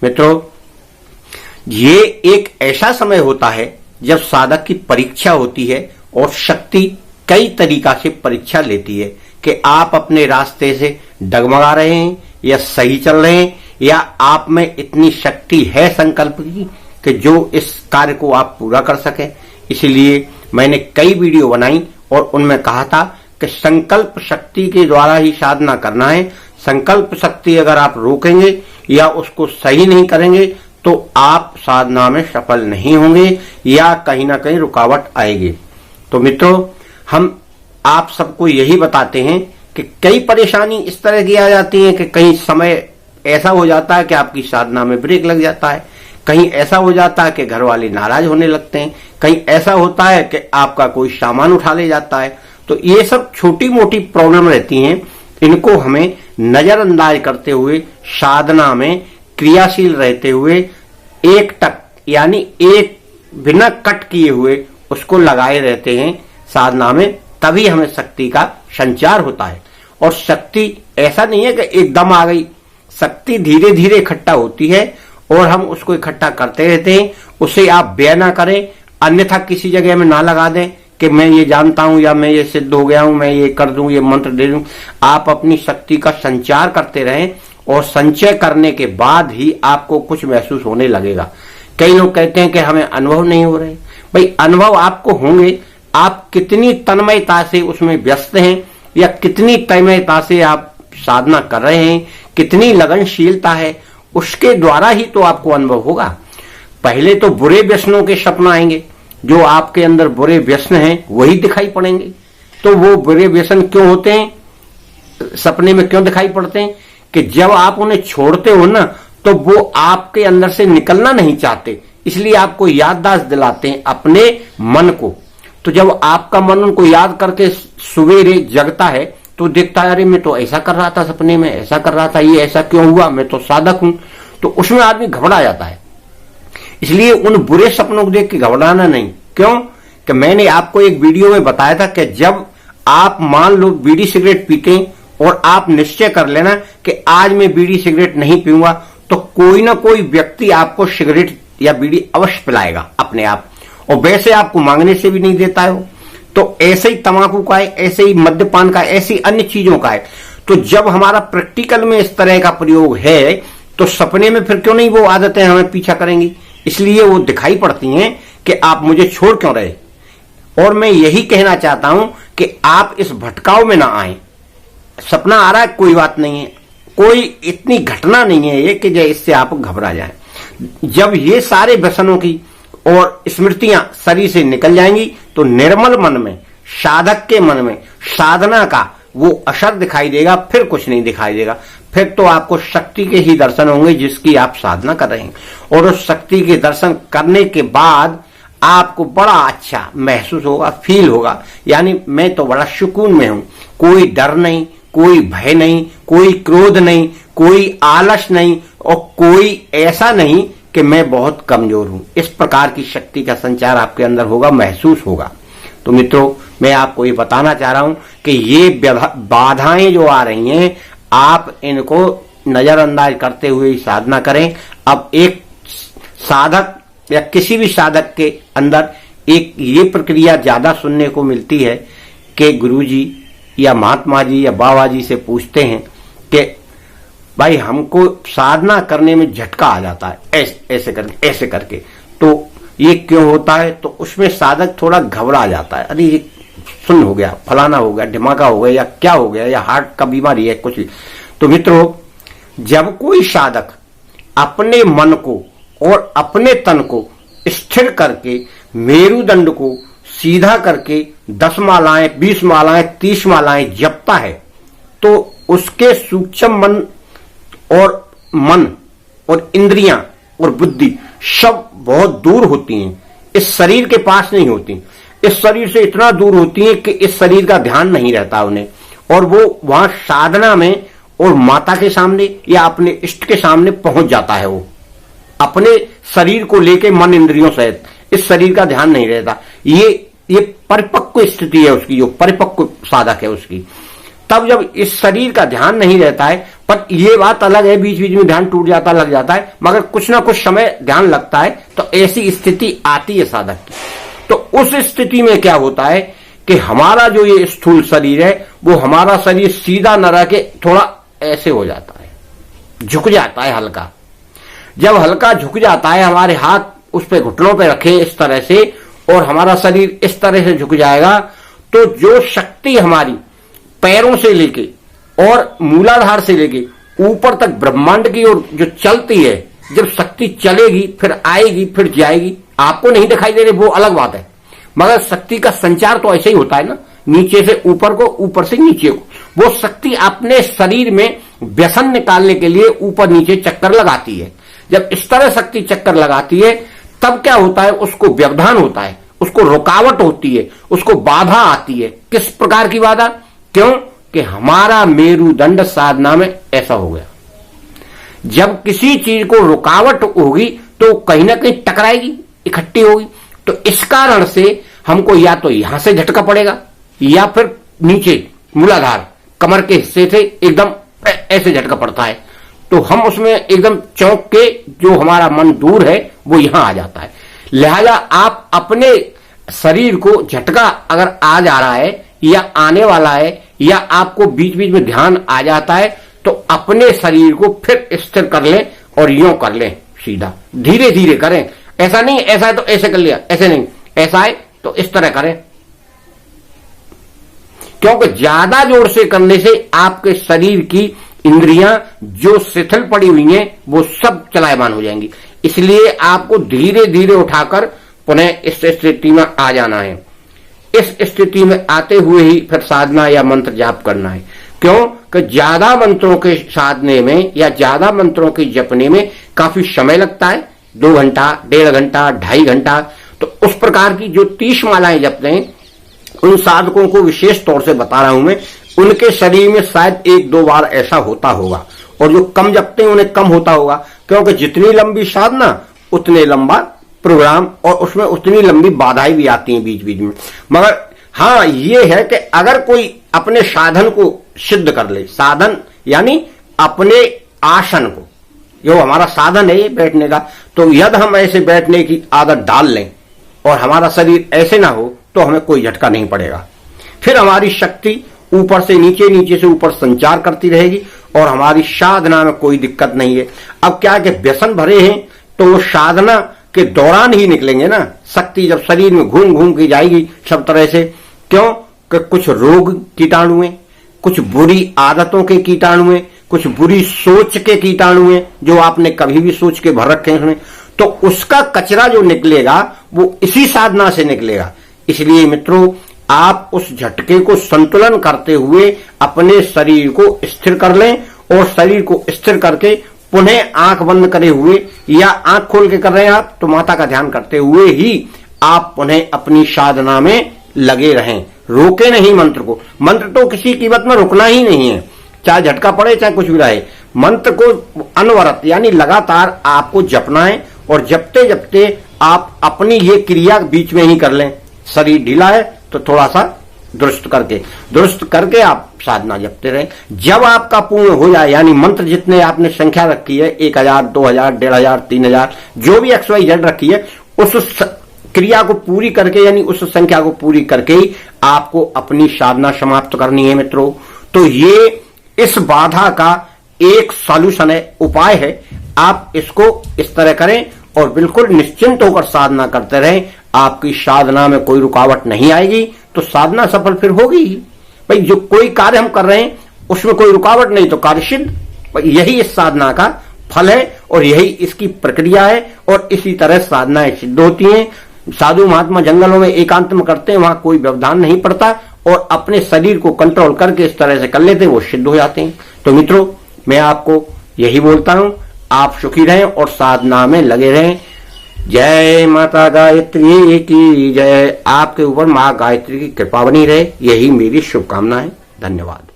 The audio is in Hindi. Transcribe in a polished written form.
मित्रों, ये एक ऐसा समय होता है जब साधक की परीक्षा होती है और शक्ति कई तरीका से परीक्षा लेती है कि आप अपने रास्ते से डगमगा रहे हैं या सही चल रहे हैं, या आप में इतनी शक्ति है संकल्प की कि जो इस कार्य को आप पूरा कर सकें। इसलिए मैंने कई वीडियो बनाई और उनमें कहा था कि संकल्प शक्ति के द्वारा ही साधना करना है। संकल्प शक्ति अगर आप रोकेंगे या उसको सही नहीं करेंगे तो आप साधना में सफल नहीं होंगे या कहीं ना कहीं रुकावट आएगी। तो मित्रों, हम आप सबको यही बताते हैं कि कई परेशानी इस तरह की आ जाती है कि कहीं समय ऐसा हो जाता है कि आपकी साधना में ब्रेक लग जाता है, कहीं ऐसा हो जाता है कि घर वाले नाराज होने लगते हैं, कहीं ऐसा होता है कि आपका कोई सामान उठा ले जाता है। तो ये सब छोटी मोटी प्रॉब्लम रहती हैं, इनको हमें नजरअंदाज करते हुए साधना में क्रियाशील रहते हुए एक टक यानी एक बिना कट किए हुए उसको लगाए रहते हैं साधना में, तभी हमें शक्ति का संचार होता है। और शक्ति ऐसा नहीं है कि एकदम आ गई, शक्ति धीरे धीरे इकट्ठा होती है और हम उसको इकट्ठा करते रहते हैं। उसे आप व्यय ना करें, अन्यथा किसी जगह में ना लगा दें कि मैं ये जानता हूं या मैं ये सिद्ध हो गया हूं, मैं ये कर दूं, ये मंत्र दे दूं। आप अपनी शक्ति का संचार करते रहें और संचय करने के बाद ही आपको कुछ महसूस होने लगेगा। कई लोग कहते हैं कि हमें अनुभव नहीं हो रहे। भाई, अनुभव आपको होंगे, आप कितनी तन्मयता से उसमें व्यस्त हैं या कितनी तन्मयता से आप साधना कर रहे हैं, कितनी लगनशीलता है, उसके द्वारा ही तो आपको अनुभव होगा। पहले तो बुरे व्यसनों के सपना आएंगे, जो आपके अंदर बुरे व्यसन हैं वही दिखाई पड़ेंगे। तो वो बुरे व्यसन क्यों होते हैं, सपने में क्यों दिखाई पड़ते हैं कि जब आप उन्हें छोड़ते हो ना तो वो आपके अंदर से निकलना नहीं चाहते, इसलिए आपको याददाश्त दिलाते हैं अपने मन को। तो जब आपका मन उनको याद करके सवेरे जगता है तो देखता है, अरे मैं तो ऐसा कर रहा था सपने में, ऐसा कर रहा था, ये ऐसा क्यों हुआ, मैं तो साधक हूं। तो उसमें आदमी घबरा जाता है। इसलिए उन बुरे सपनों को देख के घबराना नहीं। क्यों कि मैंने आपको एक वीडियो में बताया था कि जब आप मान लो बीड़ी सिगरेट पीते हैं और आप निश्चय कर लेना कि आज मैं बीड़ी सिगरेट नहीं पीऊंगा, तो कोई ना कोई व्यक्ति आपको सिगरेट या बीड़ी अवश्य पिलाएगा अपने आप, और वैसे आपको मांगने से भी नहीं देता है। तो ऐसे ही तंबाकू का है, ऐसे ही मद्यपान का, ऐसी अन्य चीजों का है। तो जब हमारा प्रैक्टिकल में इस तरह का प्रयोग है तो सपने में फिर क्यों नहीं वो आदतें हमें पीछा करेंगी। इसलिए वो दिखाई पड़ती हैं कि आप मुझे छोड़ क्यों रहे। और मैं यही कहना चाहता हूं कि आप इस भटकाव में ना आए। सपना आ रहा है, कोई बात नहीं है, कोई इतनी घटना नहीं है ये कि इससे आप घबरा जाएं। जब ये सारे व्यसनों की और स्मृतियां शरीर से निकल जाएंगी तो निर्मल मन में, साधक के मन में साधना का वो असर दिखाई देगा, फिर कुछ नहीं दिखाई देगा। फिर तो आपको शक्ति के ही दर्शन होंगे जिसकी आप साधना कर रहे हैं, और उस शक्ति के दर्शन करने के बाद आपको बड़ा अच्छा महसूस होगा, फील होगा, यानी मैं तो बड़ा सुकून में हूं। कोई डर नहीं, कोई भय नहीं, कोई क्रोध नहीं, कोई आलस नहीं, और कोई ऐसा नहीं कि मैं बहुत कमजोर हूं। इस प्रकार की शक्ति का संचार आपके अंदर होगा, महसूस होगा। तो मित्रों, मैं आपको ये बताना चाह रहा हूं कि ये बाधाएं जो आ रही हैं, आप इनको नजरअंदाज करते हुए साधना करें। अब एक साधक या किसी भी साधक के अंदर एक ये प्रक्रिया ज्यादा सुनने को मिलती है कि गुरुजी या महात्मा जी या बाबा जी से पूछते हैं कि भाई हमको साधना करने में झटका आ जाता है, ऐसे करके तो ये क्यों होता है। तो उसमें साधक थोड़ा घबरा जाता है, अरे ये सुन्न हो गया, फलाना हो गया, धमाका हो गया, या क्या हो गया, या हार्ट का बीमारी है कुछ। तो मित्रों, जब कोई साधक अपने मन को और अपने तन को स्थिर करके मेरुदंड को सीधा करके 10 मालाएं, 20 मालाएं, 30 मालाएं जपता है तो उसके सूक्ष्म मन और इंद्रियां और बुद्धि सब बहुत दूर होती हैं, इस शरीर के पास नहीं होती। इस शरीर से इतना दूर होती है कि इस शरीर का ध्यान नहीं रहता उन्हें, और वो वहां साधना में और माता के सामने या अपने इष्ट के सामने पहुंच जाता है। वो अपने शरीर को लेके मन इंद्रियों सहित इस शरीर का ध्यान नहीं रहता। ये परिपक्व स्थिति है उसकी, जो परिपक्व साधक है उसकी। तब जब इस शरीर का ध्यान नहीं रहता है, पर ये बात अलग है बीच बीच में ध्यान टूट जाता लग जाता है, मगर कुछ ना कुछ समय ध्यान लगता है, तो ऐसी स्थिति आती है साधक की। तो उस स्थिति में क्या होता है कि हमारा जो ये स्थूल शरीर है वो हमारा शरीर सीधा न रह के थोड़ा ऐसे हो जाता है, झुक जाता है हल्का। जब हल्का झुक जाता है, हमारे हाथ उस पे घुटनों पे रखे इस तरह से और हमारा शरीर इस तरह से झुक जाएगा, तो जो शक्ति हमारी पैरों से लेके और मूलाधार से लेके ऊपर तक ब्रह्मांड की ओर जो चलती है, जब शक्ति चलेगी फिर आएगी फिर जाएगी, आपको नहीं दिखाई दे रही वो अलग बात है, मगर शक्ति का संचार तो ऐसे ही होता है ना, नीचे से ऊपर को, ऊपर से नीचे को। वो शक्ति अपने शरीर में व्यसन निकालने के लिए ऊपर नीचे चक्कर लगाती है। जब इस तरह शक्ति चक्कर लगाती है तब क्या होता है, उसको व्यवधान होता है, उसको रुकावट होती है, उसको बाधा आती है। किस प्रकार की बाधा? क्यों कि हमारा मेरुदंड साधना में ऐसा हो गया। जब किसी चीज को रुकावट होगी तो कहीं ना कहीं टकराएगी, इकट्ठी होगी, तो इस कारण से हमको या तो यहां से झटका पड़ेगा या फिर नीचे मूलाधार कमर के हिस्से से एकदम ऐसे झटका पड़ता है, तो हम उसमें एकदम चौंक के जो हमारा मन दूर है वो यहां आ जाता है। लिहाजा आप अपने शरीर को झटका अगर आ जा रहा है या आने वाला है या आपको बीच बीच में ध्यान आ जाता है, तो अपने शरीर को फिर स्थिर कर लें और यूं कर लें, सीधा धीरे धीरे करें। ऐसा नहीं ऐसा है तो ऐसे कर लिया, ऐसे नहीं, ऐसा है तो इस तरह करें, क्योंकि ज्यादा जोर से करने से आपके शरीर की इंद्रियां जो शिथिल पड़ी हुई हैं वो सब चलायमान हो जाएंगी। इसलिए आपको धीरे धीरे उठाकर पुनः इस स्थिति में आ जाना है। इस स्थिति में आते हुए ही फिर साधना या मंत्र जाप करना है। क्यों कि ज्यादा मंत्रों के साधने में या ज्यादा मंत्रों के जपने में काफी समय लगता है, 2 घंटा, 1.5 घंटा, 2.5 घंटा। तो उस प्रकार की जो 30 मालाएं जपते हैं उन साधकों को विशेष तौर से बता रहा हूं मैं, उनके शरीर में शायद 1-2 बार ऐसा होता होगा, और जो कम जपते हैं उन्हें कम होता होगा, क्योंकि जितनी लंबी साधना उतने लंबा प्रोग्राम और उसमें उतनी लंबी बाधाएं भी आती हैं बीच बीच में। मगर हाँ ये है कि अगर कोई अपने साधन को सिद्ध कर ले, साधन यानी अपने आसन को, जो हमारा साधन है ये बैठने का, तो यदि हम ऐसे बैठने की आदत डाल लें और हमारा शरीर ऐसे ना हो तो हमें कोई झटका नहीं पड़ेगा। फिर हमारी शक्ति ऊपर से नीचे, नीचे से ऊपर संचार करती रहेगी और हमारी साधना में कोई दिक्कत नहीं है। अब क्या है कि व्यसन भरे हैं तो वो साधना के दौरान ही निकलेंगे ना, शक्ति जब शरीर में घूम घूम के जाएगी सब तरह से। क्यों कि कुछ रोग कीटाणु हैं, कुछ बुरी आदतों के कीटाणु हैं, कुछ बुरी सोच के कीटाणु हैं जो आपने कभी भी सोच के भर रखे हैं उसमें, तो उसका कचरा जो निकलेगा वो इसी साधना से निकलेगा। इसलिए मित्रों, आप उस झटके को संतुलन करते हुए अपने शरीर को स्थिर कर लें और शरीर को स्थिर करके पुनः आंख बंद करे हुए या आंख खोल के कर रहे हैं आप तो माता का ध्यान करते हुए ही आप पुनः अपनी साधना में लगे रहें। रोके नहीं मंत्र को। मंत्र तो किसी कीमत में रुकना ही नहीं है, चाहे झटका पड़े चाहे कुछ भी रहे। मंत्र को अनवरत यानी लगातार आपको जपना है और जपते जपते आप अपनी ये क्रिया बीच में ही कर लें। शरीर ढीला है तो थोड़ा सा दुरुस्त करके आप साधना जपते रहे। जब आपका पूर्ण हो जाए, यानी मंत्र जितने आपने संख्या रखी है 1000, 2000, 1500, 3000 जो भी XYZ रखी है, उस क्रिया को पूरी करके यानी उस संख्या को पूरी करके ही आपको अपनी साधना समाप्त करनी है मित्रों। तो ये इस बाधा का एक सॉल्यूशन है, उपाय है। आप इसको इस तरह करें और बिल्कुल निश्चिंत होकर साधना करते रहें। आपकी साधना में कोई रुकावट नहीं आएगी तो साधना सफल फिर होगी ही। भाई जो कोई कार्य हम कर रहे हैं उसमें कोई रुकावट नहीं तो कार्य सिद्ध। यही इस साधना का फल है और यही इसकी प्रक्रिया है और इसी तरह साधनाएं सिद्ध होती हैं। साधु महात्मा जंगलों में एकांत में करते हैं, वहां कोई व्यवधान नहीं पड़ता और अपने शरीर को कंट्रोल करके इस तरह से कर लेते हैं, वो सिद्ध हो जाते हैं। तो मित्रों, मैं आपको यही बोलता हूं, आप सुखी रहें और साधना में लगे रहें। जय माता गायत्री की जय। आपके ऊपर मां गायत्री की कृपा बनी रहे, यही मेरी शुभकामना है। धन्यवाद।